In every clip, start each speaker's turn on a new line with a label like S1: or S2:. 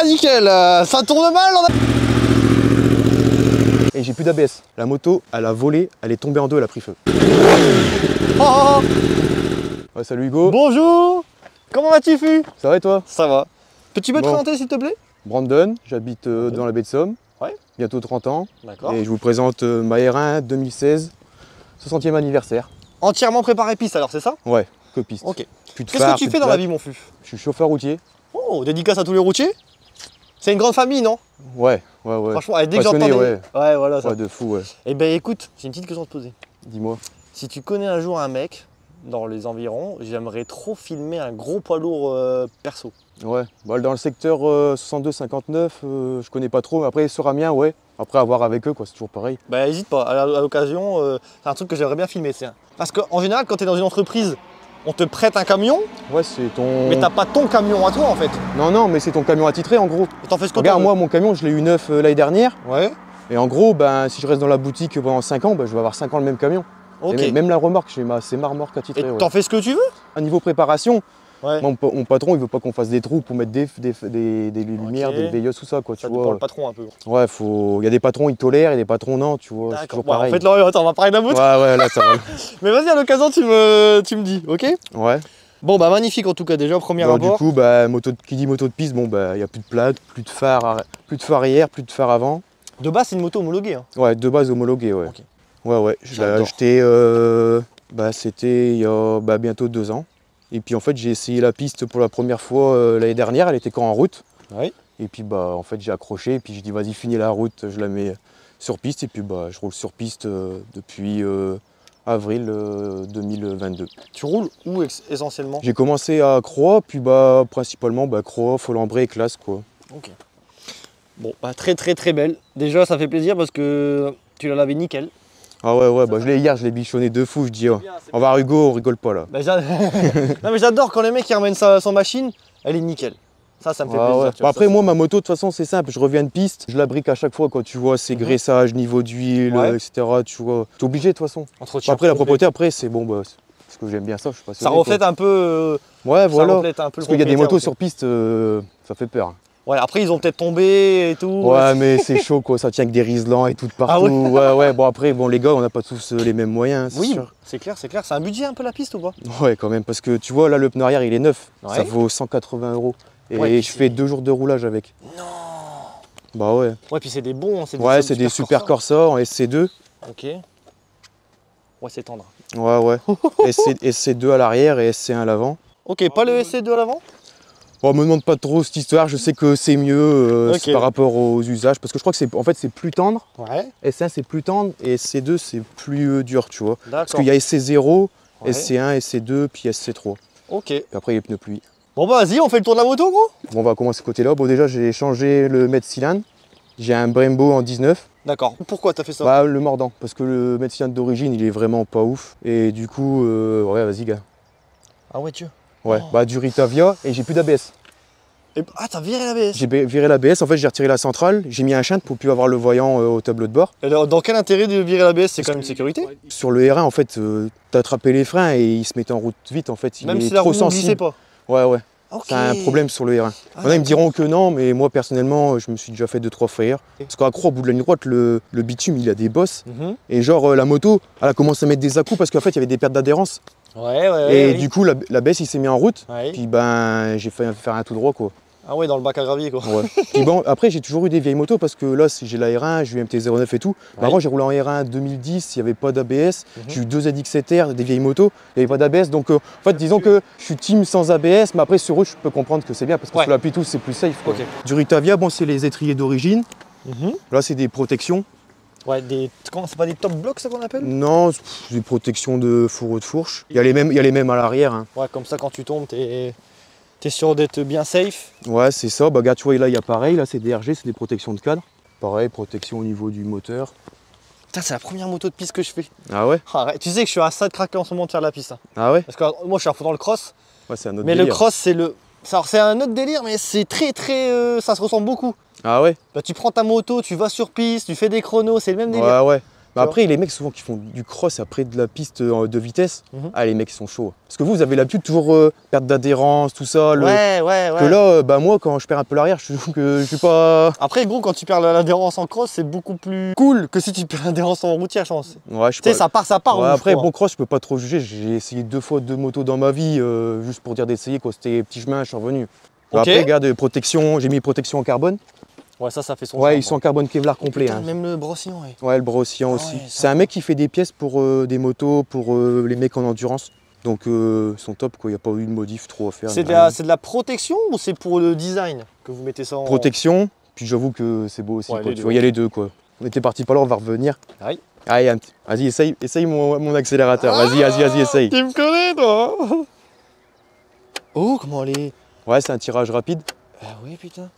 S1: Ah nickel, ça tourne mal on a...
S2: Et j'ai plus d'ABS. La moto, elle a volé, elle est tombée en deux, elle a pris feu.
S1: Oh.
S2: Ouais, salut Hugo.
S1: Bonjour. Comment vas-tu Fu?
S2: Ça va et toi?
S1: Ça va. Peux-tu me
S2: Bon.
S1: présenter s'il te plaît?
S2: Brandon, j'habite dans la baie de Somme.
S1: Ouais.
S2: Bientôt 30 ans.
S1: D'accord.
S2: Et je vous présente ma R1 2016, 60e anniversaire.
S1: Entièrement préparé piste alors c'est ça?
S2: Ouais, que piste.
S1: Ok.
S2: Plus de
S1: Qu'est-ce
S2: phare,
S1: que tu
S2: plus
S1: fais
S2: de
S1: dans la
S2: plaque.
S1: vie mon Fu?
S2: Je suis chauffeur routier.
S1: Oh, dédicace à tous les routiers? C'est une grande famille non?
S2: Ouais.
S1: Franchement, dès que
S2: Passionné,
S1: j'entendais...
S2: ouais.
S1: Ouais voilà ça.
S2: Ouais, de fou, ouais.
S1: Eh ben écoute, j'ai une petite question à te poser.
S2: Dis-moi.
S1: Si tu connais un jour un mec dans les environs, j'aimerais trop filmer un gros poids lourd perso.
S2: Ouais, bah, dans le secteur 62-59, je connais pas trop. Après, sur Amiens, ouais. Après, à voir avec eux, quoi, c'est toujours pareil.
S1: Bah hésite pas, à l'occasion, c'est un truc que j'aimerais bien filmer. Parce qu'en général, quand tu es dans une entreprise, on te prête un camion,
S2: Ouais, c'est ton...
S1: mais t'as pas ton camion à toi en fait.
S2: Non, mais c'est ton camion attitré, en gros.
S1: Et t'en fais ce que
S2: Regarde,
S1: t'en
S2: moi, mon camion, je l'ai eu neuf l'année dernière.
S1: veux. Ouais,
S2: Et en gros, ben, si je reste dans la boutique pendant 5 ans, ben, je vais avoir 5 ans le même camion.
S1: ok.
S2: Et même la remorque, c'est ma remorque
S1: Et
S2: attitrée. Ouais.
S1: t'en fais ce que tu veux?
S2: À niveau préparation,
S1: Ouais.
S2: moi, mon patron, il veut pas qu'on fasse des trous pour mettre des lumières,
S1: Ok.
S2: des veilleuses, tout ça, quoi,
S1: Ça
S2: tu
S1: dépend
S2: vois.
S1: le patron un peu.
S2: Ouais, il y a des patrons, ils tolèrent, et des patrons, non, tu vois, c'est
S1: D'accord,
S2: toujours
S1: bon, en
S2: pareil.
S1: fait, là, attends, on va parler d'un bout.
S2: Ouais, là, ça va.
S1: Mais vas-y, à l'occasion, tu me dis, ok?
S2: Ouais.
S1: Bon, bah magnifique en tout cas, déjà, premier
S2: Donc, du
S1: rapport.
S2: coup, bah, qui dit moto de piste, bon, bah, il n'y a plus de plaque, plus de phare arrière, plus de phare avant.
S1: De base, c'est une moto homologuée. Hein.
S2: Ouais, de base homologué, ouais.
S1: Ok.
S2: Ouais, je l'ai
S1: J'adore.
S2: acheté, c'était il y a bientôt 2 ans. Et puis en fait, j'ai essayé la piste pour la première fois l'année dernière, elle était quand en route.
S1: Ouais.
S2: Et puis bah en fait, j'ai accroché, et puis j'ai dit vas-y, finis la route, je la mets sur piste, et puis bah je roule sur piste depuis avril 2022.
S1: Tu roules où essentiellement?
S2: J'ai commencé à Croix, puis bah principalement Croix, Folembray et Classe, quoi.
S1: Ok. Bon, bah très belle. Déjà, ça fait plaisir parce que tu l'as lavé nickel.
S2: Ah ouais, bah hier, je l'ai bichonné de fou, je dis oh, on va Hugo, on rigole pas là.
S1: Bah, non mais j'adore quand les mecs ils ramènent son machine, elle est nickel. Ça me fait plaisir.
S2: Ouais.
S1: Tu vois,
S2: Après
S1: ça,
S2: moi ma moto de toute façon c'est simple, je reviens de piste, je la brique à chaque fois quand tu vois ses graissages, niveau d'huile,
S1: Ouais.
S2: etc. Tu vois, t'es obligé de toute façon.
S1: entretien
S2: Après la
S1: complet.
S2: propreté après c'est bon parce que j'aime bien ça, je suis passionné.
S1: Ça reflète un peu.
S2: Ouais
S1: Ça
S2: voilà.
S1: reflète un peu
S2: Parce
S1: le
S2: qu'il y a des motos
S1: propriétaire
S2: sur piste, ça fait peur.
S1: Ouais, après ils ont peut-être tombé et tout.
S2: Ouais mais c'est chaud quoi, ça tient que des riselants et tout de partout. Ouais, bon après bon les gars on n'a pas tous les mêmes moyens, c'est
S1: Oui,
S2: sûr.
S1: c'est clair. C'est un budget un peu la piste ou pas?
S2: Ouais quand même, parce que tu vois là le pneu arrière il est neuf,
S1: Ouais.
S2: ça vaut 180 €. Et
S1: Ouais,
S2: je fais 2 jours de roulage avec.
S1: Non.
S2: Bah ouais.
S1: Ouais, puis c'est des bons.
S2: Ouais c'est des super Corsa en SC2.
S1: Ok. Ouais, c'est tendre.
S2: Ouais. SC2 à l'arrière et SC1 à l'avant.
S1: Ok, pas le SC2 à l'avant?
S2: Bon, me demande pas trop cette histoire, je sais que c'est mieux
S1: Ok.
S2: par rapport aux usages, parce que je crois que c'est plus tendre.
S1: Ouais.
S2: SC1 c'est plus tendre et SC2 c'est plus dur, tu vois. Parce
S1: D'accord.
S2: qu'il y a SC0,
S1: Ouais.
S2: SC1, SC2, puis SC3.
S1: Ok.
S2: Et après il y a les pneus pluie.
S1: Bon bah vas-y, on fait le tour de la moto gros.
S2: Bon, on va commencer ce côté-là. Bon, déjà j'ai changé le mètre cylindre. J'ai un Brembo en 19.
S1: D'accord. Pourquoi t'as fait ça?
S2: Bah, le mordant, parce que le mètre cylindre d'origine il est vraiment pas ouf. Et du coup, ouais, vas-y, gars.
S1: Ah ouais, Dieu.
S2: Ouais,
S1: Oh.
S2: bah du Ritavia et j'ai plus d'ABS.
S1: Ah, t'as viré l'ABS?
S2: J'ai viré l'ABS, en fait j'ai retiré la centrale, j'ai mis un shunt pour plus avoir le voyant au tableau de bord.
S1: Alors, dans quel intérêt de virer l'ABS? C'est quand même une sécurité.
S2: Sur le R1 en fait, t'as attrapé les freins et il se mettait en route vite en fait, il
S1: Même
S2: est
S1: si la
S2: trop
S1: roue ne glissait
S2: sensible.
S1: pas.
S2: Ouais.
S1: Ok.
S2: T'as un problème sur le R1.
S1: Ah,
S2: Maintenant ils me diront que non, mais moi personnellement je me suis déjà fait 2-3 frayeurs. Parce qu'à Croix, au bout de la ligne droite, le bitume il a des bosses.
S1: Mhm.
S2: Et genre la moto, elle a commencé à mettre des à-coups parce qu'en fait il y avait des pertes d'adhérence.
S1: Ouais.
S2: Et
S1: oui.
S2: du coup l'ABS il s'est mis en route.
S1: Ouais.
S2: Puis ben j'ai fait faire un tout droit quoi.
S1: Ah ouais, dans le bac à gravier quoi.
S2: Ouais. Puis bon, après j'ai toujours eu des vieilles motos parce que là si j'ai la R1, j'ai eu MT-09 et tout.
S1: Ouais.
S2: Avant j'ai roulé en R1 2010, il n'y avait pas d'ABS. J'ai eu 2 ZX7R, des vieilles motos, il n'y avait pas d'ABS. Donc en fait disons que je suis team sans ABS, mais après sur eux je peux comprendre que c'est bien parce que
S1: Ouais.
S2: sur la P12 c'est plus safe. Quoi.
S1: Ok.
S2: Du Ritavia, bon c'est les étriers d'origine.
S1: Mhm.
S2: Là c'est des protections.
S1: Ouais, comment c'est pas des top blocks ça qu'on appelle?
S2: Non, c'est des protections de fourreau de fourche. Il y a les mêmes à l'arrière. Hein.
S1: Ouais, comme ça quand tu tombes, t'es sûr d'être bien safe.
S2: Ouais c'est ça, bah regarde tu vois là il y a pareil, là c'est des RG, c'est des protections de cadre. Pareil, protection au niveau du moteur.
S1: Putain, c'est la première moto de piste que je fais.
S2: Ah ouais?
S1: Arrête. Tu sais que je suis à ça de craquer en ce moment de faire la piste. Hein.
S2: Ah ouais?
S1: Parce que moi je suis à fond dans le cross.
S2: Ouais c'est un autre
S1: Mais
S2: délire.
S1: le cross c'est alors, c'est un autre délire, mais c'est très ça se ressemble beaucoup.
S2: Ah ouais?
S1: Bah, tu prends ta moto, tu vas sur piste, tu fais des chronos, c'est le même délire.
S2: Ouais. Mais après, les mecs souvent qui font du cross après de la piste de vitesse, ah les mecs ils sont chauds. Parce que vous avez l'habitude de toujours perdre d'adhérence, tout ça.
S1: Ouais.
S2: Que là, bah moi quand je perds un peu l'arrière, je trouve que je suis pas...
S1: Après gros, quand tu perds l'adhérence en cross, c'est beaucoup plus cool que si tu perds l'adhérence en routière, je pense.
S2: Ouais, je sais
S1: Tu sais,
S2: pas.
S1: ça part.
S2: Ouais,
S1: rouge,
S2: après,
S1: quoi.
S2: bon cross, je peux pas trop juger. J'ai essayé 2 fois 2 motos dans ma vie, juste pour dire d'essayer quoi. C'était petit chemin, je suis revenu.
S1: Ok.
S2: Après, regarde, protection, j'ai mis protection en carbone.
S1: Ouais, ça fait son
S2: Ouais,
S1: charme,
S2: ils sont en carbone Kevlar complet.
S1: Putain,
S2: Hein.
S1: même le brossillon, ouais.
S2: Ouais, le Brossian
S1: Ah
S2: aussi.
S1: ouais,
S2: C'est un mec qui fait des pièces pour des motos, pour les mecs en endurance. Donc ils sont top, quoi. Il n'y a pas eu de modif trop à faire.
S1: C'est de la protection ou c'est pour le design que vous mettez ça en...
S2: Protection, puis j'avoue que c'est beau aussi.
S1: Ouais,
S2: Quoi.
S1: les
S2: Tu
S1: deux.
S2: vois, il y a les deux. Quoi. On était parti par là, on va revenir.
S1: Aïe.
S2: Allez, vas-y, essaye mon accélérateur. Vas-y, essaye.
S1: Tu me connais, toi. Oh, comment elle est...
S2: Ouais, c'est un tirage rapide.
S1: Ah oui, putain.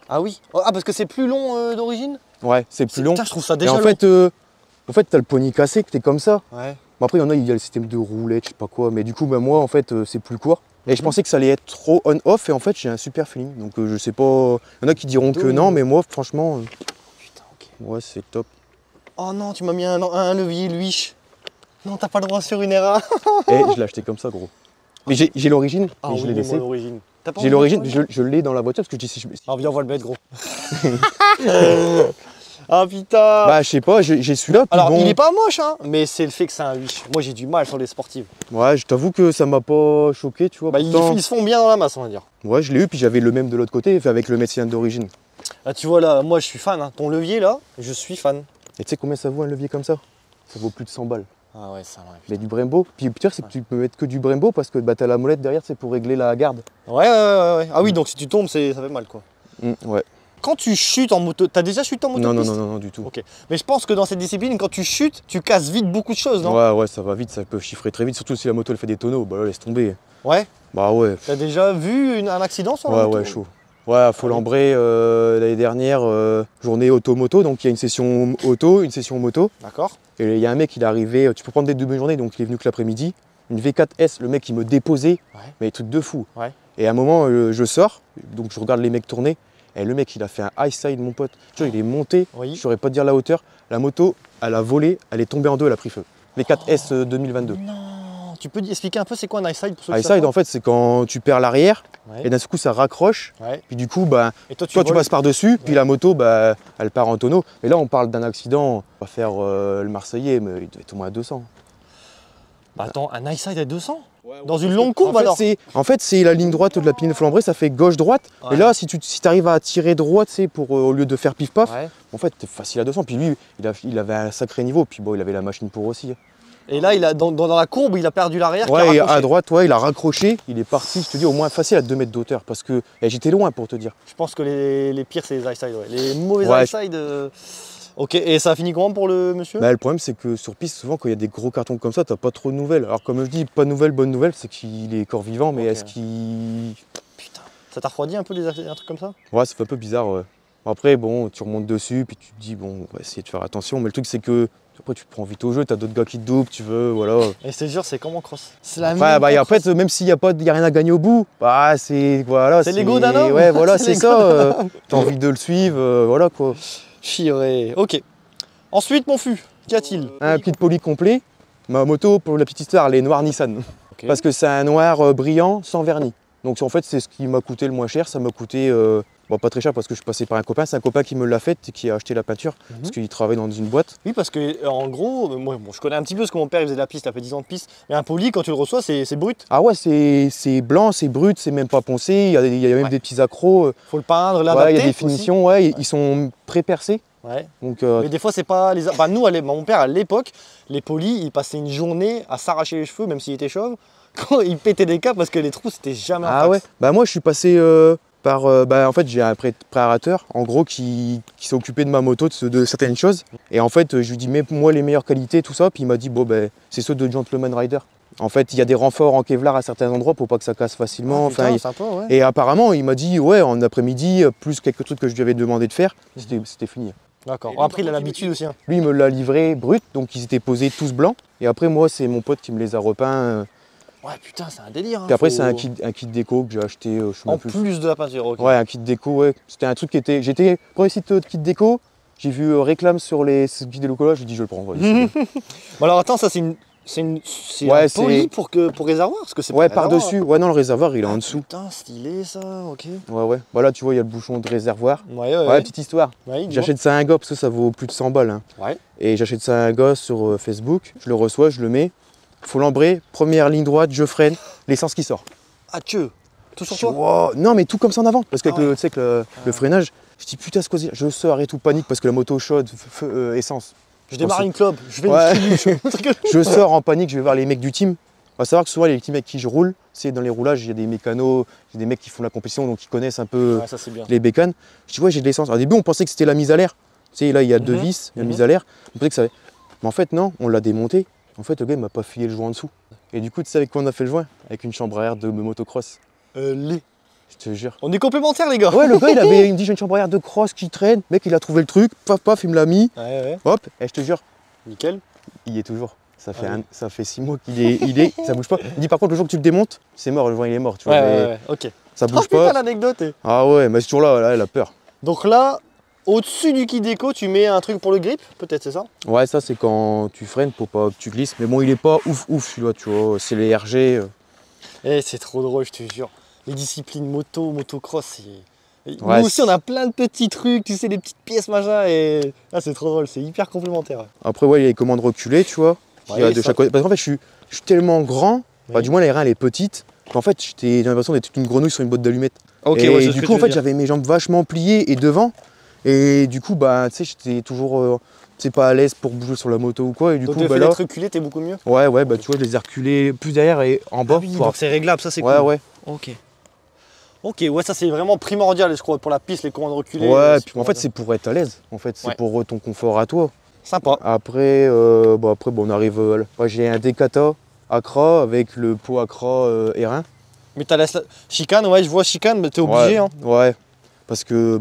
S1: Ah oui. Ah, parce que c'est plus long d'origine.
S2: Ouais, c'est plus long.
S1: Putain, je trouve ça
S2: Et
S1: déjà
S2: en fait, t'as le poignet cassé, que t'es comme ça.
S1: Ouais.
S2: Bon, après, il y a le système de roulette, je sais pas quoi. Mais du coup, bah, moi, en fait, c'est plus court. Et je pensais que ça allait être trop on-off. Et en fait, j'ai un super feeling. Donc, je sais pas. Il y en a qui diront que non, mais moi, franchement,
S1: Putain, ok.
S2: ouais, c'est top.
S1: Oh non, tu m'as mis un levier Luich. Non, t'as pas le droit sur une ERA.
S2: Et je l'ai acheté comme ça, gros. Mais j'ai l'origine, mais je l'ai laissé.
S1: l'origine.
S2: J'ai l'origine, je l'ai dans la voiture parce que je dis si je...
S1: Ah, viens, on va le mettre, gros. Ah putain.
S2: Bah, je sais pas, j'ai celui-là.
S1: Alors,
S2: bon...
S1: il est pas moche, hein, mais c'est le fait que c'est un Luich. Moi, j'ai du mal sur les sportives.
S2: Ouais, je t'avoue que ça m'a pas choqué, tu vois.
S1: Bah,
S2: pourtant...
S1: ils se font bien dans la masse, on va dire.
S2: Ouais, je l'ai eu, puis j'avais le même de l'autre côté, fait avec le médecin d'origine.
S1: Là, tu vois, là, moi, je suis fan. Hein. Ton levier, là, je suis fan.
S2: Et tu sais combien ça vaut un levier comme ça? Ça vaut plus de 100 balles.
S1: Ah ouais, ça va.
S2: Mais du Brembo. Puis le pire, c'est que tu peux mettre que du Brembo parce que bah, t'as la molette derrière, c'est pour régler la garde.
S1: Ouais. Ah oui, donc si tu tombes, ça fait mal, quoi.
S2: Ouais.
S1: Quand tu chutes en moto, t'as déjà chuté en moto?
S2: Non, du tout.
S1: Ok. Mais je pense que dans cette discipline, quand tu chutes, tu casses vite beaucoup de choses, non?
S2: Ouais, ça va vite, ça peut chiffrer très vite, surtout si la moto elle fait des tonneaux, bah là, laisse tomber.
S1: Ouais.
S2: Bah ouais.
S1: T'as déjà vu un accident sur la moto?
S2: Ouais, chaud. Ouais, à Folembray, l'année dernière, journée auto-moto, donc il y a une session auto, une session moto.
S1: D'accord.
S2: Et il y a un mec, il est arrivé, tu peux prendre des demi-journées, donc il est venu que l'après-midi. Une V4S, le mec il me déposait, mais des trucs de fou.
S1: Ouais.
S2: Et à un moment, je sors, donc je regarde les mecs tourner, et le mec il a fait un high side, mon pote. Tu vois, il est monté, je ne saurais pas te dire la hauteur. La moto, elle a volé, elle est tombée en deux, elle a pris feu. V4S 2022.
S1: Non. Tu peux expliquer un peu c'est quoi un high side pour ceux
S2: High
S1: qui savent
S2: side,
S1: pas?
S2: en fait, c'est quand tu perds l'arrière,
S1: Ouais.
S2: et d'un coup ça raccroche,
S1: Ouais.
S2: puis du coup, bah,
S1: Et toi,
S2: tu
S1: voles.
S2: passes par-dessus, puis la moto, bah, elle part en tonneau. Mais là, on parle d'un accident, on va faire le Marseillais, mais il devait être au moins à 200.
S1: Bah attends, un high side à 200? Dans une longue courbe alors?
S2: En fait, c'est la ligne droite de la Pinède Folembray, ça fait gauche-droite.
S1: Ouais.
S2: Et là, si tu arrives à tirer droite, c'est pour au lieu de faire pif-paf,
S1: Ouais.
S2: en fait, t'es facile à 200. Puis lui, il avait un sacré niveau, puis bon, il avait la machine pour aussi.
S1: Et là, dans la courbe, il a perdu l'arrière.
S2: Ouais, et à droite, ouais, il a raccroché, il est parti, je te dis, au moins facile à 2 mètres d'auteur, parce que j'étais loin pour te dire.
S1: Je pense que les pires, c'est les high side. Ouais. Les mauvais
S2: Ouais.
S1: high side. Ok, et ça a fini comment pour le monsieur?
S2: Bah, le problème, c'est que sur piste, souvent, quand il y a des gros cartons comme ça, t'as pas trop de nouvelles. Alors, comme je dis, pas de nouvelles, bonne nouvelle, c'est qu'il est corps vivant, mais
S1: Ok.
S2: est-ce qu'il.
S1: Putain, ça t'a refroidi un peu un truc comme ça?
S2: Ouais, ça fait un peu bizarre, ouais. Après, bon, tu remontes dessus, puis tu te dis, bon, on va essayer de faire attention. Mais le truc, c'est que après, tu te prends vite au jeu, t'as d'autres gars qui te doublent, tu veux, voilà.
S1: Et c'est dur, c'est comme en cross. C'est la
S2: Après,
S1: même
S2: bah, et
S1: en
S2: après,
S1: cross.
S2: même s'il n'y a rien à gagner au bout, bah, c'est. Voilà.
S1: C'est l'ego d'un homme.
S2: Ouais, voilà,
S1: C'est
S2: c'est
S1: l'ego
S2: ça. T'as envie de le suivre, voilà, quoi.
S1: Chiré. Ok. Ensuite, mon fût, qu'y a-t-il?
S2: Un kit poli complet. Ma moto, pour la petite histoire, elle est noire Nissan.
S1: Ok.
S2: Parce que c'est un noir brillant, sans vernis. Donc, en fait, c'est ce qui m'a coûté le moins cher. Ça m'a coûté. Bon, pas très cher parce que je suis passé par un copain. C'est un copain qui me l'a fait et qui a acheté la peinture. Parce qu'il travaille dans une boîte.
S1: Oui, parce que en gros, moi, bon, je connais un petit peu parce que mon père il faisait de la piste, il a fait 10 ans de piste. Mais un poli, quand tu le reçois, c'est brut.
S2: Ah ouais, c'est blanc, c'est brut, c'est même pas poncé. Il y a même
S1: Ouais.
S2: des petits accros.
S1: Faut le peindre,
S2: Ouais,
S1: l'adapter.
S2: il y a des
S1: aussi.
S2: finitions, ouais, ils sont pré-percés.
S1: Ouais.
S2: Donc,
S1: Mais des fois, c'est pas les. Bah, nous, mon père à l'époque, les polis, il passait une journée à s'arracher les cheveux, même s'il était chauve. Quand il pétait des câbles parce que les trous, c'était jamais un
S2: ah
S1: fax.
S2: ouais, bah moi je suis passé par. En fait, j'ai un préparateur, en gros, qui s'est occupé de ma moto, de certaines choses. Et en fait, je lui dis, mais moi les meilleures qualités, tout ça. Puis il m'a dit, bon, ben, c'est ceux de Gentleman Rider. En fait, il y a des renforts en Kevlar à certains endroits pour pas que ça casse facilement.
S1: Ah, putain,
S2: Enfin,
S1: sympa, ouais.
S2: et apparemment, il m'a dit, ouais, en après-midi, plus quelques trucs que je lui avais demandé de faire, c'était fini.
S1: D'accord. Après, il a l'habitude aussi. Hein.
S2: Lui, il me l'a livré brut, donc ils étaient posés tous blancs. Et après, moi, c'est mon pote qui me les a repeints.
S1: Ouais, putain, c'est un délire. Hein.
S2: Puis après,
S1: Faut-
S2: c'est un kit déco que j'ai acheté. Je sais
S1: En
S2: même plus.
S1: plus de la peinture, ok.
S2: Ouais, un kit déco, ouais. C'était un truc qui était. Premier site de kit déco, J'ai vu réclame sur les guides locaux là, j'ai dit je le prends. Vas-y, c'est bon.
S1: Bon alors attends, ça c'est
S2: Ouais,
S1: un poli pour réservoir parce que c'est
S2: Ouais,
S1: pas un
S2: par-dessus.
S1: réservoir.
S2: Ouais, non, le réservoir il est en dessous.
S1: Putain, stylé ça, ok.
S2: Ouais, ouais. Bah là, tu vois, il y a le bouchon de réservoir. Ouais, petite histoire.
S1: Ouais, dis-moi.
S2: J'achète ça à un gars parce que ça vaut plus de 100 balles. Hein.
S1: Ouais.
S2: Et j'achète ça à un gars sur Facebook. Je le reçois, je le mets. Faut l'embrer. Première ligne droite, je freine. L'essence qui sort.
S1: Ah, tout sur toi?
S2: Wow. Non, mais tout comme ça en avant. Parce qu'avec
S1: Ah ouais.
S2: tu sais que le freinage, je dis putain, c'est quoi, je sors et tout, panique parce que la moto chaude, essence.
S1: Je démarre une clope, je vais
S2: Ouais.
S1: une
S2: Je sors en panique, je vais voir les mecs du team. On va savoir que souvent les teams avec qui je roule, c'est dans les roulages, il y a des mécanos, il y a des mecs qui font la compétition, donc ils connaissent un peu
S1: Ouais, ça c'est bien.
S2: les bécanes. Je dis ouais, j'ai de l'essence. Au début, on pensait que c'était la mise à l'air. Tu sais, là, il y a deux vis, la mise à l'air. On pensait que ça allait. Mais en fait, non, on l'a démonté. En fait, le gars, il m'a pas filé le joint en dessous. Et du coup, tu sais avec quoi on a fait le joint? Avec une chambre à air de motocross. Je te jure.
S1: On est complémentaires les gars.
S2: Ouais, le gars, il me dit j'ai une chambre à air de cross qui traîne. Le mec, il a trouvé le truc, paf, paf, il me l'a mis.
S1: Ouais.
S2: Hop, et je te jure,
S1: Nickel.
S2: il y est toujours. Ça fait,
S1: Ah oui.
S2: ça fait 6 mois qu'il est, ça bouge pas. Il dit par contre, le jour que tu le démontes, c'est mort, le joint il est mort. Tu vois, mais
S1: Ouais, ok.
S2: ça
S1: Oh
S2: bouge
S1: putain
S2: pas.
S1: l'anecdote.
S2: Ah ouais, mais c'est toujours là, elle a peur.
S1: Donc là, au-dessus du kit déco, tu mets un truc pour le grip, peut-être, c'est ça?
S2: Ouais, ça c'est quand tu freines pour pas que tu glisses. Mais bon, il est pas ouf, celui-là, tu vois. C'est les RG.
S1: Eh, c'est trop drôle, je te jure. Les disciplines moto, motocross, c'est...
S2: Ouais,
S1: Nous aussi, on a plein de petits trucs, tu sais, des petites pièces, machin, et... Ah, c'est trop drôle, c'est hyper complémentaire.
S2: Après, ouais, il y a les commandes reculées, tu vois. Il y a
S1: Ouais,
S2: de
S1: ça.
S2: chaque côté. Parce qu'en fait, je suis tellement grand, bah,
S1: Oui.
S2: du moins, la R1 elle est petite, qu'en fait, j'ai l'impression d'être une grenouille sur une botte d'allumettes.
S1: Ok,
S2: Et
S1: ouais, c'est ce
S2: du
S1: que
S2: coup,
S1: tu
S2: en
S1: veux
S2: fait,
S1: dire.
S2: j'avais mes jambes vachement pliées et devant. Et du coup, bah, tu sais, j'étais toujours pas à l'aise pour bouger sur la moto ou quoi. Et du
S1: Donc
S2: coup,
S1: le
S2: bah
S1: fait
S2: là,
S1: d'être reculé, t'es beaucoup mieux.
S2: ouais, bah, tu vois, je les ai reculés plus derrière et en bas.
S1: Ah oui,
S2: pour-
S1: donc c'est réglable, ça c'est
S2: ouais,
S1: cool.
S2: ouais.
S1: Ok. Ok, ouais, ça c'est vraiment primordial, je crois, pour la piste, les commandes reculées.
S2: Ouais, puis en fait,
S1: primordial.
S2: c'est pour être à l'aise. En fait, c'est
S1: Ouais.
S2: pour ton confort à toi.
S1: Sympa.
S2: Après, on arrive. J'ai un Decathlon Accra avec le pot Accra R1.
S1: Mais t'as la chicane, ouais, je vois chicane, mais t'es obligé,
S2: Ouais,
S1: hein.
S2: ouais. Parce que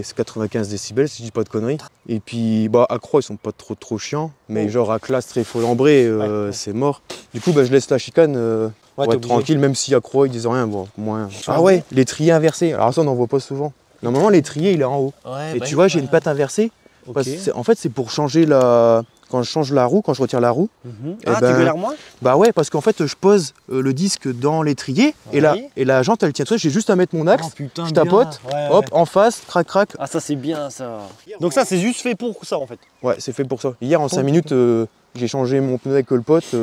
S2: c'est 95 décibels, si je dis pas de conneries. Et puis, Accra, ils sont pas trop chiants. Mais
S1: Oh.
S2: genre à classe très lambré,
S1: Ouais.
S2: c'est mort. Du coup, je laisse la chicane
S1: Ouais,
S2: pour
S1: t'es
S2: être
S1: obligé.
S2: tranquille, même si Accra, ils disent rien. Bon, moins.
S1: vois,
S2: Ah ouais, les triers inversés. Alors ça, on n'en voit pas souvent. Normalement, les triers, il est en haut.
S1: Ouais,
S2: Et tu vois, j'ai une patte inversée.
S1: Ok.
S2: Parce que en fait, c'est pour changer la. Quand je change la roue, quand je retire la roue,
S1: Mhm.
S2: eh
S1: Ah, tu
S2: ben,
S1: galères moins?
S2: bah ouais, parce qu'en fait, je pose le disque dans l'étrier
S1: Ouais.
S2: et la jante, elle tient. Tu vois, j'ai juste à mettre mon axe,
S1: Oh, putain,
S2: je tapote,
S1: bien. Ouais,
S2: hop,
S1: ouais.
S2: en face, crac, crac.
S1: Ah, ça c'est bien ça. Donc ça c'est juste fait pour ça en fait.
S2: Ouais, c'est fait pour ça. Hier, en 5
S1: Ok.
S2: minutes, j'ai changé mon pneu avec le pote.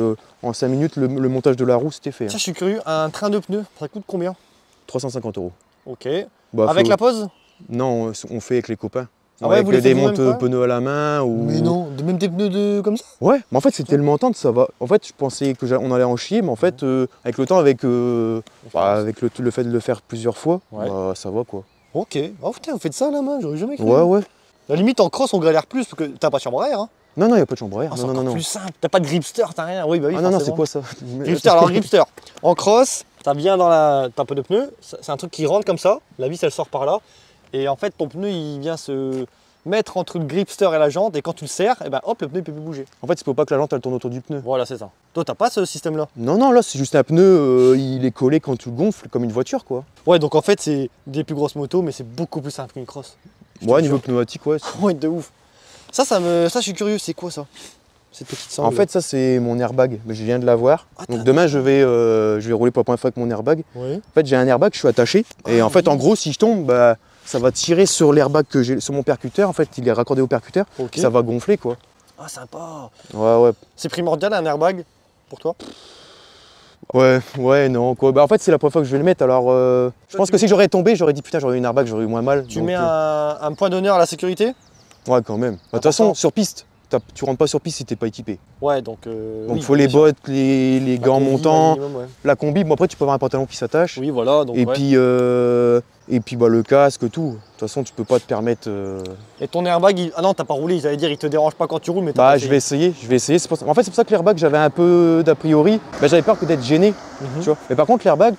S2: En 5 minutes, le montage de la roue, c'était fait.
S1: Ça
S2: Hein.
S1: je suis curieux, un train de pneus, ça coûte combien?
S2: 350 €.
S1: Ok.
S2: Bah,
S1: Avec la pose?
S2: Non, on fait avec les copains.
S1: Ah ouais,
S2: avec
S1: vous les faites
S2: des montes
S1: vous-même, quoi
S2: pneus à la main ou.
S1: Mais non, même des pneus de comme ça?
S2: Ouais, mais en fait, c'est tellement tendre, ça va. En fait, je pensais on allait en chier, mais en fait, avec le temps, avec le fait de le faire plusieurs fois,
S1: Ouais.
S2: ça va quoi.
S1: Ok. Oh putain, vous faites ça à la main, j'aurais jamais cru.
S2: Ouais.
S1: La limite en cross on galère plus parce que t'as pas de chambre à air. Hein.
S2: Non, il n'y a pas de chambre à air.
S1: Ah, c'est
S2: non,
S1: encore
S2: non.
S1: plus simple. T'as pas de gripster, t'as rien. Oui, bah oui.
S2: Ah non, c'est
S1: forcément.
S2: quoi ça?
S1: Gripster, alors gripster. En cross, t'as bien dans ta peau de pneu, c'est un truc qui rentre comme ça, la vis elle sort par là, et en fait ton pneu il vient se mettre entre le gripster et la jante, et quand tu le serres, et ben hop, le pneu il peut plus bouger.
S2: En fait, c'est pour pas que la jante elle tourne autour du pneu.
S1: Voilà, c'est ça. Toi, t'as pas ce système là?
S2: Non, là, c'est juste un pneu, il est collé quand tu le gonfles, comme une voiture quoi.
S1: Ouais, donc en fait, c'est des plus grosses motos, mais c'est beaucoup plus simple qu'une cross. Je te
S2: Ouais,
S1: jure.
S2: niveau pneumatique, ouais.
S1: Ouais, de ouf. Ça, je suis curieux, c'est quoi ça? Cette petite sangle.
S2: En fait, ça, c'est mon airbag. Je viens de l'avoir.
S1: Ah,
S2: Donc
S1: t'as-
S2: demain, je vais rouler pour la première fois avec mon airbag.
S1: ouais.
S2: En fait, j'ai un airbag, je suis attaché. Et en fait,
S1: oui.
S2: en gros, si je tombe, ça va tirer sur l'airbag que j'ai, sur mon percuteur. En fait, il est raccordé au percuteur.
S1: Ok.
S2: Ça va gonfler, quoi.
S1: Ah, sympa.
S2: Ouais.
S1: C'est primordial un airbag pour toi?
S2: Ouais, non, quoi. En fait, c'est la première fois que je vais le mettre. Alors, je pense que si j'aurais tombé, j'aurais dit putain, j'aurais eu une airbag, j'aurais eu moins mal.
S1: Tu
S2: Donc,
S1: mets un point d'honneur à la sécurité?
S2: Ouais, quand même. De toute façon, sur piste, tu rentres pas sur piste si t'es pas équipé.
S1: Ouais, donc.
S2: Donc,
S1: oui,
S2: faut les
S1: bien sûr.
S2: bottes, les
S1: La
S2: gants
S1: combi,
S2: montants,
S1: minimum, ouais.
S2: la combi. Bon, après, tu peux avoir un pantalon qui s'attache.
S1: Oui, voilà. Donc,
S2: Et
S1: ouais.
S2: puis, le casque, tout. De toute façon, tu peux pas te permettre.
S1: Et ton airbag, ah non, t'as pas roulé, ils allaient dire, il te dérange pas quand tu roules, mais t'as pas
S2: Je vais essayer. C'est pour ça. En fait, c'est pour ça que l'airbag, j'avais un peu d'a priori. J'avais peur d'être gêné,
S1: Mhm.
S2: tu vois. Mais par contre, l'airbag,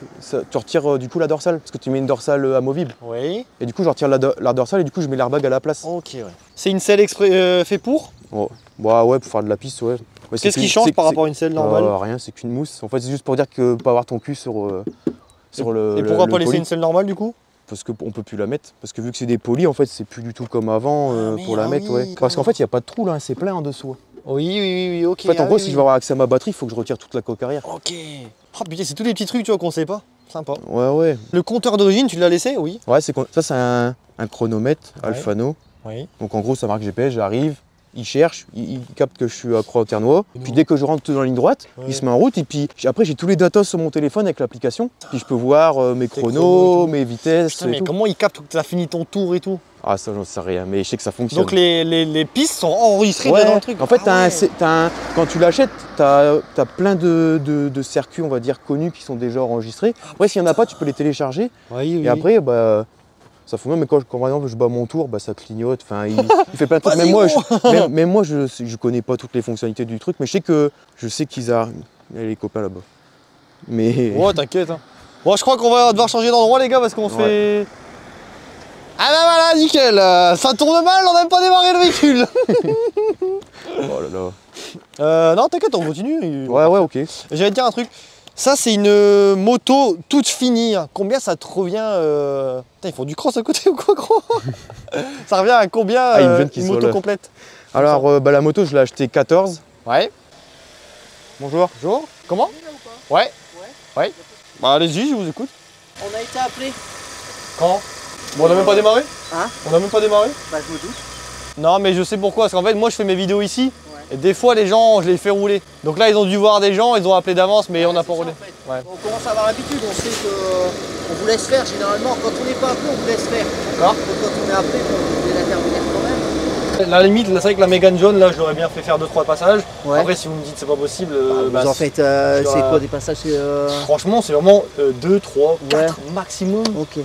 S2: tu retires du coup la dorsale, parce que tu mets une dorsale amovible.
S1: Oui.
S2: Et du coup, je retire la dorsale et du coup, je mets l'airbag à la place.
S1: Ok, ouais. C'est une selle exprès fait pour?
S2: Oh. Ouais, pour faire de la piste, ouais.
S1: Qu'est-ce qui change par rapport à une selle normale?
S2: Rien, c'est qu'une mousse. En fait, c'est juste pour dire que pas avoir ton cul sur le.
S1: Et pourquoi
S2: le
S1: pas laisser
S2: poli.
S1: une selle normale du coup?
S2: parce qu'on peut plus la mettre. Parce que vu que c'est des polis, en fait, c'est plus du tout comme avant pour la mettre.
S1: Oui,
S2: Parce qu'en fait, il n'y a pas de trou là, c'est plein en dessous.
S1: Oui, ok.
S2: En fait, en gros, si je veux avoir accès à ma batterie, il faut que je retire toute la coque arrière.
S1: Ok. Oh putain, c'est tous les petits trucs, tu vois, qu'on sait pas. Sympa.
S2: Ouais.
S1: Le compteur d'origine, tu l'as laissé? Oui.
S2: Ouais, ça, c'est un chronomètre Alphano.
S1: Oui.
S2: Donc en gros, ça marque GPS, j'arrive, il cherche, il capte que je suis à Croix-au-Ternois. Puis dès que je rentre dans la ligne droite, il se met en route. Et puis après, j'ai tous les datos sur mon téléphone avec l'application. Puis je peux voir mes chronos, mes vitesses.
S1: Putain, mais
S2: tout.
S1: comment il capte que tu as fini ton tour et tout?
S2: Ah, ça, j'en sais rien, mais je sais que ça fonctionne.
S1: Donc les pistes sont enregistrées
S2: Ouais.
S1: dans le truc.
S2: En fait, quand tu l'achètes, tu as plein de circuits, on va dire, connus qui sont déjà enregistrés. Après, s'il n'y en a pas, tu peux les télécharger.
S1: Oui.
S2: Et après, bah. Ça fonctionne, mais quand par exemple je bats mon tour, bah, ça clignote, enfin, il fait plein de trucs. Même moi, je connais pas toutes les fonctionnalités du truc, mais je sais qu'ils a les copains là-bas. Mais...
S1: Ouais, t'inquiète. Hein. Bon, je crois qu'on va devoir changer d'endroit, les gars, parce qu'on fait... Ah bah voilà, nickel. Ça tourne mal, on n'a même pas démarré le véhicule.
S2: Oh là là.
S1: Non, t'inquiète, on continue.
S2: Ouais, ok.
S1: J'allais te dire un truc. Ça, c'est une moto toute finie. Combien ça te revient Putain, ils font du cross à côté ou quoi, gros? Ça revient à combien une moto complète?
S2: Alors, la moto, je l'ai achetée 14.
S1: Ouais.
S2: Bonjour.
S1: Bonjour. Comment? Ouais. Bah, allez-y, je vous écoute.
S3: On a été appelé.
S1: Quand? Bon, on n'a même pas démarré?
S3: Hein?
S1: On n'a même pas démarré?
S3: Bah je me doute.
S1: Non, mais je sais pourquoi. Parce qu'en fait, moi, je fais mes vidéos ici.
S3: Ouais.
S1: Et des fois, les gens, je les fais rouler. Donc là, ils ont dû voir des gens, ils ont appelé d'avance, mais on n'a pas roulé.
S3: En fait.
S1: Ouais.
S3: On commence à avoir l'habitude, on sait qu'on vous laisse faire généralement. Quand on n'est pas appelé, on vous laisse faire.
S1: D'accord.
S3: Quand on est appelé, on vous intervenir quand même.
S1: La limite, c'est vrai que la Mégane jaune, là, je l'aurais bien fait faire 2-3 passages.
S3: Ouais.
S1: Après, si vous me dites que c'est pas possible,
S3: Vous en faites, c'est quoi des passages
S1: franchement, c'est vraiment 2, 3, 4 maximum.
S3: Ok.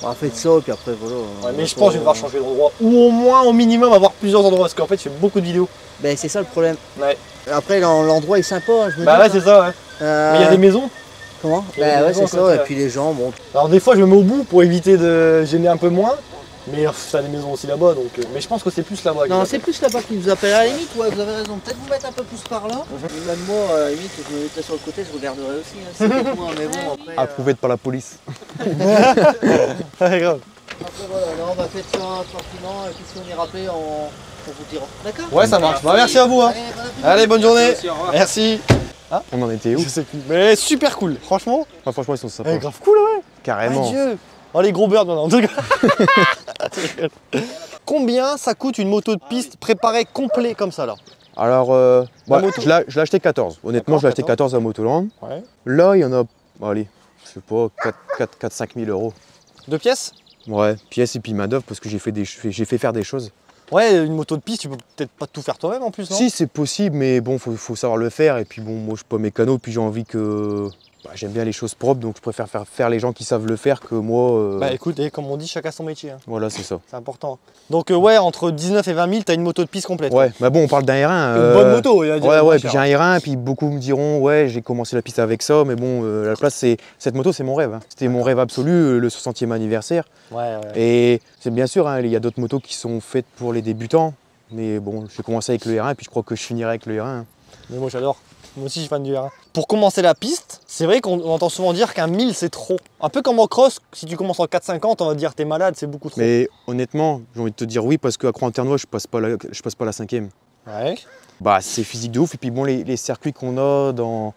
S3: On fait ça et puis après voilà.
S1: Ouais, mais je pense que je vais devoir changer d'endroit. Ou au moins, au minimum, avoir plusieurs endroits. Parce qu'en fait, je fais beaucoup de vidéos.
S3: Ben c'est ça le problème.
S1: Ouais.
S3: Après l'endroit est sympa, je me
S1: Bah
S3: dis,
S1: ouais, c'est ça, ouais. Mais il y a des maisons.
S3: Comment?
S1: Il y a des
S3: Bah ouais
S1: maisons
S3: c'est
S1: à côté,
S3: ça, et
S1: ouais.
S3: puis les gens, bon.
S1: Alors des fois, je me mets au bout pour éviter de gêner un peu moins. Mais t'as des maisons aussi là-bas, donc. Mais je pense que c'est plus là-bas.
S3: Non, c'est plus là-bas qui nous appelle. À la limite, ouais, vous avez raison. Peut-être vous mettre un peu plus par là. Même moi, à la limite, je me mettrais sur le côté, je regarderai aussi. Hein, c'est peut-être moi, mais bon, après.
S2: Approuvé par la police.
S1: Ouais, grave.
S3: Après, voilà, là, on va faire ça tranquillement. Et puis si on est rappelé, on vous dira. D'accord?
S1: Ouais, ça marche. Bah, merci à vous. Hein.
S3: Allez, bon appétit.
S1: Allez, bonne journée.
S3: Merci, au revoir.
S1: Merci.
S2: On en était où?
S1: Je sais plus. Mais super cool, franchement.
S2: Ah, franchement, ils sont sympas.
S1: Grave cool, ouais.
S2: Carrément.
S1: Adieu. Oh, les gros birds maintenant, en tout cas. Combien ça coûte une moto de piste préparée complet comme ça là?
S2: Alors,
S1: moto.
S2: je l'ai acheté 14. Honnêtement, je l'ai acheté 14 à Motoland.
S1: Ouais.
S2: Là, il y en a, allez, je sais pas, 4-5 000 euros.
S1: 2 pièces?
S2: Ouais, pièces et puis main d'œuvre parce que j'ai fait faire des choses.
S1: Ouais, une moto de piste, tu peux peut-être pas tout faire toi-même en plus, non?
S2: Si, c'est possible, mais bon, faut savoir le faire. Et puis bon, moi, je suis pas mécano, puis j'ai envie que... j'aime bien les choses propres, donc je préfère faire les gens qui savent le faire que moi.
S1: Bah écoute, comme on dit, chacun son métier. Hein.
S2: Voilà, c'est ça.
S1: C'est important. Donc ouais, entre 19 et 20 000, t'as une moto de piste complète.
S2: Ouais, bah bon, on parle d'un R1.
S1: Une bonne moto, il a dit.
S2: Ouais, puis j'ai un R1, puis beaucoup me diront, ouais, j'ai commencé la piste avec ça, mais bon, la place, cette moto, c'est mon rêve. Hein. C'était mon rêve absolu, le 60e anniversaire.
S1: Ouais.
S2: Et c'est bien sûr, hein, il y a d'autres motos qui sont faites pour les débutants, mais bon, j'ai commencé avec le R1, puis je crois que je finirai avec le R1. Hein.
S1: Mais moi j'adore. Moi aussi je suis fan du R1. Pour commencer la piste, c'est vrai qu'on entend souvent dire qu'un 1000 c'est trop. Un peu comme en cross, si tu commences en 450, on va dire t'es malade, c'est beaucoup trop.
S2: Mais honnêtement, j'ai envie de te dire oui, parce qu'à Croix-en-Ternois, je passe pas la 5e.
S1: Ouais.
S2: Bah, c'est physique de ouf, et puis bon, les circuits qu'on a dans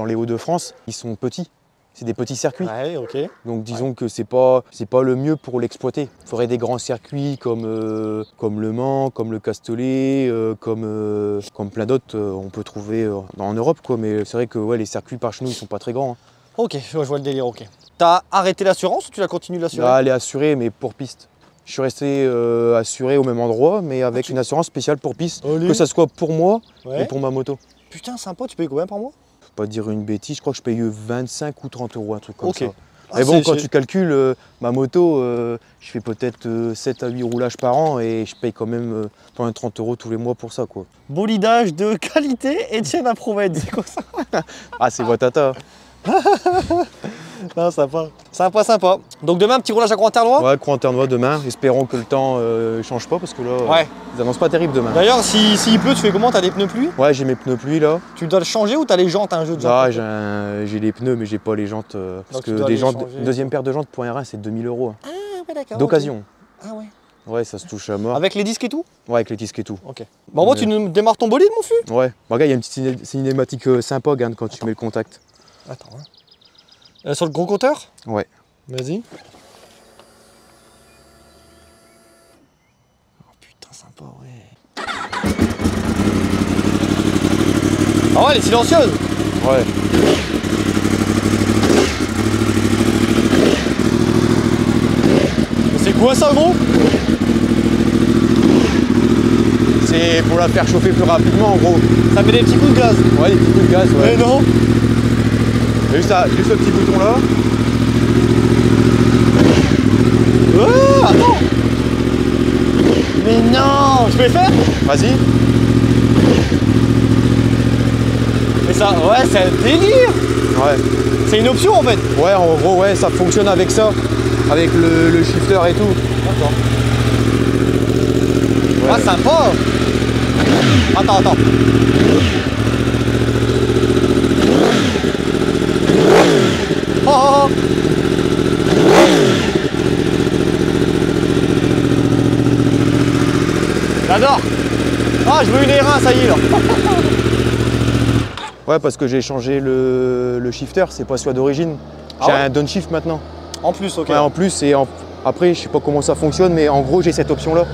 S2: les Hauts-de-France, ils sont petits. C'est des petits circuits.
S1: Ouais, ok.
S2: Donc disons que c'est pas le mieux pour l'exploiter. Il faudrait des grands circuits comme Le Mans, comme le Castellet, comme plein d'autres on peut trouver en Europe, quoi. Mais c'est vrai que ouais, les circuits par chez nous, ils sont pas très grands. Hein.
S1: Ok, je vois le délire, ok. T'as arrêté l'assurance ou tu la continues l'assurer?
S2: Là, elle est assurée, mais pour piste. Je suis resté assuré au même endroit, mais avec une assurance spéciale pour piste.
S1: Allez.
S2: Que ça soit pour moi
S1: Ouais.
S2: et pour ma moto.
S1: Putain, sympa, tu payes combien par mois?
S2: Pas dire une bêtise, je crois que je paye 25 ou 30 euros, un truc comme
S1: Ok.
S2: ça.
S1: Ah,
S2: Mais bon,
S1: c'est-
S2: quand tu calcules, ma moto, je fais peut-être 7 à 8 roulages par an et je paye quand même 30 euros tous les mois pour ça, quoi.
S1: Bolidage de qualité, Etienne Approved, c'est quoi ça?
S2: Ah, c'est Watata.
S1: Non, sympa. Sympa, sympa. Donc demain, un petit roulage à Coin-Ternois.
S2: Ouais, Coin-Ternois demain. Espérons que le temps change pas parce que là,
S1: Ouais.
S2: ils annoncent pas terrible demain.
S1: D'ailleurs, s'il pleut, tu fais comment? T'as des pneus pluie?
S2: Ouais, j'ai mes pneus pluie là.
S1: Tu dois le changer ou t'as les jantes, un jeu de
S2: Ah,
S1: jantes?
S2: j'ai les pneus, mais j'ai pas les jantes. Parce
S1: Donc, tu
S2: que
S1: dois
S2: des
S1: les
S2: jantes,
S1: changer.
S2: une deuxième paire de jantes pour un rein, c'est 2000 €. Hein.
S1: Ah, ouais, d'accord.
S2: D'occasion.
S1: Ok. Ah ouais.
S2: Ouais, ça se touche à mort.
S1: Avec les disques et tout?
S2: Ouais, avec les disques et tout.
S1: Ok. Bon, moi, tu nous démarres ton bolide, mon fût?
S2: Ouais. Bah, regarde, il y a une petite cinématique sympa, regarde, quand tu mets le contact.
S1: Attends. Hein. Sur le gros compteur?
S2: Ouais.
S1: Vas-y. Oh putain, sympa, ouais. Ah ouais, elle est silencieuse.
S2: Ouais.
S1: C'est quoi ça, gros?
S2: C'est pour la faire chauffer plus rapidement, en gros.
S1: Ça met des petits coups de gaz.
S2: Ouais, des petits coups de gaz, ouais.
S1: Mais non.
S2: Juste ce petit bouton là.
S1: Oh, attends. Mais non. Je peux le faire?
S2: Vas-y.
S1: Mais ça, ouais, c'est un délire.
S2: Ouais.
S1: C'est une option, en fait.
S2: Ouais, en gros, ouais, ça fonctionne avec ça. Avec le shifter et tout.
S1: D'accord.
S2: Ouais.
S1: Ah, sympa. Attends. Oh. J'adore. Ah, je veux une R1, ça y est, là.
S2: Ouais, parce que j'ai changé le shifter, c'est pas celui d'origine.
S1: Ah
S2: J'ai
S1: ouais
S2: un downshift maintenant.
S1: En plus, ok.
S2: Ouais, en plus, après, je sais pas comment ça fonctionne, mais en gros, j'ai cette option-là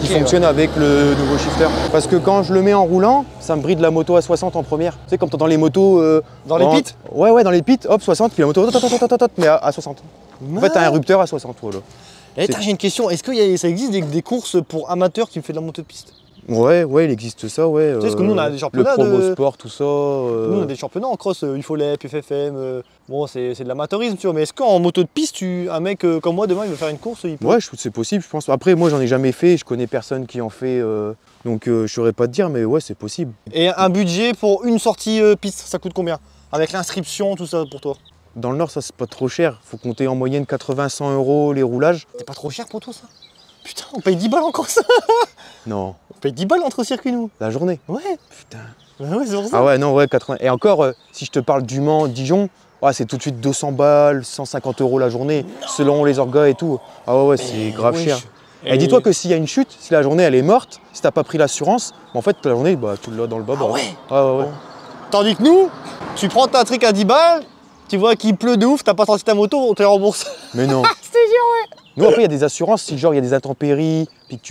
S2: qui fonctionne avec le nouveau shifter. Parce que quand je le mets en roulant, ça me bride la moto à 60 en première. Tu sais, comme t'entends les motos.
S1: Dans les pits?
S2: Ouais, dans les pits, hop, 60, puis la moto, mais à 60. En fait, t'as un rupteur à 60, voilà.
S1: Eh, j'ai une question. Est-ce que ça existe des courses pour amateurs qui fait de la moto de piste?
S2: Ouais, il existe ça, ouais.
S1: Tu sais, parce que nous, on a des championnats
S2: Le promo
S1: de-
S2: sport, tout ça.
S1: Nous, on a des championnats en cross, UFOLEP, FFM. Bon, c'est de l'amateurisme, tu vois. Mais est-ce qu'en moto de piste, un mec comme moi, demain, il veut faire une course, il peut?
S2: Ouais, c'est possible, je pense. Après, moi, j'en ai jamais fait, je connais personne qui en fait, donc je saurais pas te dire, mais ouais, c'est possible.
S1: Et un budget pour une sortie piste, ça coûte combien? Avec l'inscription, tout ça pour toi?
S2: Dans le Nord, ça, c'est pas trop cher. Faut compter en moyenne 80-100 € les roulages.
S1: C'est pas trop cher pour toi, ça? Putain, on paye 10 balles encore ça.
S2: Non,
S1: On paye 10 balles entre circuits, nous.
S2: la journée.
S1: Ouais.
S2: Putain.
S1: Ouais, c'est pour ça.
S2: Ah ouais, non, ouais, 80. Et encore, si je te parle du Mans, Dijon, ouais, c'est tout de suite 200 balles, 150 € la journée, selon les orgas et tout. Ah ouais, c'est grave
S1: wesh.
S2: cher. Et dis-toi que s'il y a une chute, si la journée elle est morte, si t'as pas pris l'assurance, en fait, la journée, bah, tu l'as dans le bas.
S1: Ah ouais.
S2: Ouais.
S1: Tandis que nous, tu prends ta trick à 10 balles, tu vois qu'il pleut de ouf, t'as pas sorti ta moto, on te la rembourse.
S2: Mais non.
S1: C'était dur, ouais.
S2: Nous, après, il y a des assurances, si genre il y a des intempéries, puis que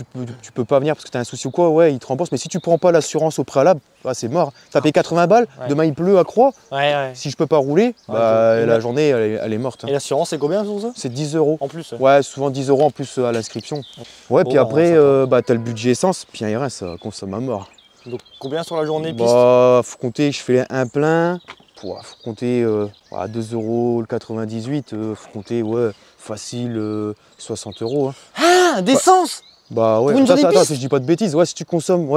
S2: tu peux pas venir parce que tu as un souci ou quoi, ouais, ils te remboursent. Mais si tu prends pas l'assurance au préalable, bah, c'est mort. Ça paye 80 balles,
S1: Ouais.
S2: demain il pleut à Croix,
S1: Ouais.
S2: si je peux pas rouler,
S1: Ouais,
S2: la journée elle est morte. hein.
S1: Et l'assurance, c'est combien pour ça?
S2: C'est 10 €.
S1: En plus.
S2: Ouais, souvent 10 € en plus à l'inscription. Ouais,
S1: Bon,
S2: puis après,
S1: ça
S2: bah, t'as le budget essence, puis un R1, ça consomme à mort.
S1: Donc combien sur la journée piste?
S2: Bah, faut compter, je fais un plein, faut compter à 2,98 €, faut compter, ouais, facile 60 €. Hein.
S1: Ah, d'essence!
S2: Bah ouais,
S1: Pour une journée
S2: attends,
S1: piste
S2: si je dis pas de bêtises, ouais, si tu consommes,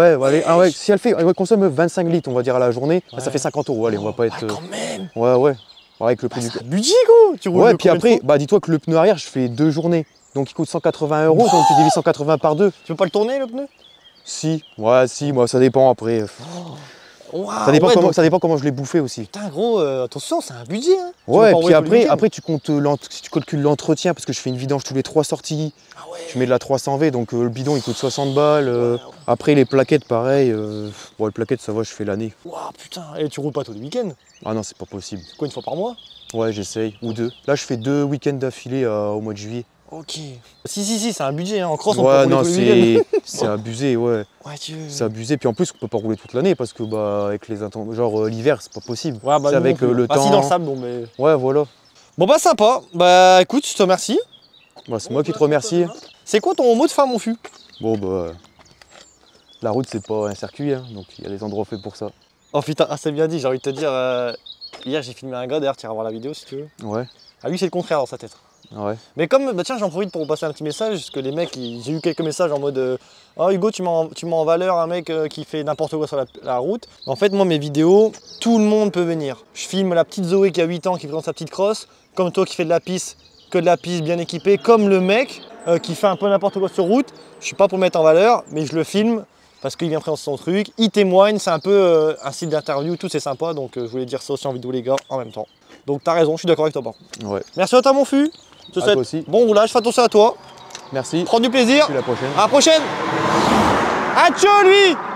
S2: si elle consomme 25 litres, on va dire à la journée, bah, ça
S1: Ouais.
S2: fait 50 €, allez, on va pas être...
S1: Ah, quand même!
S2: Ouais, avec le prix
S1: Bah,
S2: du...
S1: c'est un budget, gros! Tu roules
S2: Ouais,
S1: de
S2: puis
S1: combien de
S2: après,
S1: fois?
S2: bah dis-toi que le pneu arrière, je fais 2 journées, donc il coûte 180 €, donc tu divises 180 par 2.
S1: Tu peux pas le tourner, le pneu?
S2: Si, moi ça dépend après.
S1: Waouh,
S2: Ça dépend,
S1: ouais,
S2: comment,
S1: donc-
S2: ça dépend comment je l'ai bouffé aussi.
S1: Putain, gros, attention, c'est un budget, hein! Tu
S2: Ouais,
S1: peux pas
S2: puis
S1: rouler tous les week-ends.
S2: après tu comptes si tu calcules l'entretien, parce que je fais une vidange tous les 3 sorties,
S1: Ah ouais!
S2: je mets de la 300V, donc le bidon il coûte 60 balles. Après les plaquettes, pareil, bon les plaquettes ça va, je fais l'année.
S1: Waouh, putain! Et tu roules pas tous les week-ends?
S2: Ah non, c'est pas possible.
S1: C'est quoi, une fois par mois?
S2: Ouais, j'essaye, ou 2. Là je fais 2 week-ends d'affilée au mois de juillet.
S1: Ok. Si, c'est un budget, hein. En cross, on peut
S2: Ouais,
S1: rouler
S2: non,
S1: tous les week-ends.
S2: c'est abusé, ouais.
S1: Ouais, Dieu.
S2: C'est abusé, puis en plus on peut pas rouler toute l'année parce que bah avec les genre l'hiver c'est pas possible.
S1: Ouais, bah,
S2: c'est
S1: nous
S2: avec
S1: non plus.
S2: le
S1: Ah,
S2: temps.
S1: si, dans le sable, bon, mais...
S2: Ouais, voilà.
S1: Bon, bah, sympa. Bah, écoute, je te remercie.
S2: Bah, c'est moi qui te remercie.
S1: C'est quoi ton mot de fin, mon fût?
S2: Bon bah la route c'est pas un circuit, hein, donc il y a des endroits faits pour ça.
S1: Oh, putain, c'est bien dit, j'ai envie de te dire... Hier, j'ai filmé un gars, d'ailleurs, tu iras voir la vidéo, si tu veux.
S2: Ouais.
S1: Ah, lui, c'est le contraire dans sa tête.
S2: Ouais.
S1: Mais comme, bah tiens, j'en profite pour vous passer un petit message, parce que les mecs, j'ai eu quelques messages en mode oh Hugo, tu mets en valeur un mec qui fait n'importe quoi sur la route. En fait, moi, mes vidéos, tout le monde peut venir. Je filme la petite Zoé qui a 8 ans, qui présente sa petite crosse, comme toi qui fais de la piste, que de la piste bien équipée, comme le mec qui fait un peu n'importe quoi sur route. Je suis pas pour le mettre en valeur, mais je le filme parce qu'il vient présenter son truc, il témoigne, c'est un peu un site d'interview, tout c'est sympa, donc je voulais dire ça aussi en vidéo les gars, en même temps. Donc t'as raison, je suis d'accord avec toi.
S2: Ouais.
S1: Merci à toi mon fût. Je te
S2: À toi
S1: souhaite
S2: aussi.
S1: bon roulage, fais attention à toi.
S2: Merci.
S1: Prends du plaisir.
S2: À la prochaine.
S1: À la prochaine. À ciao lui.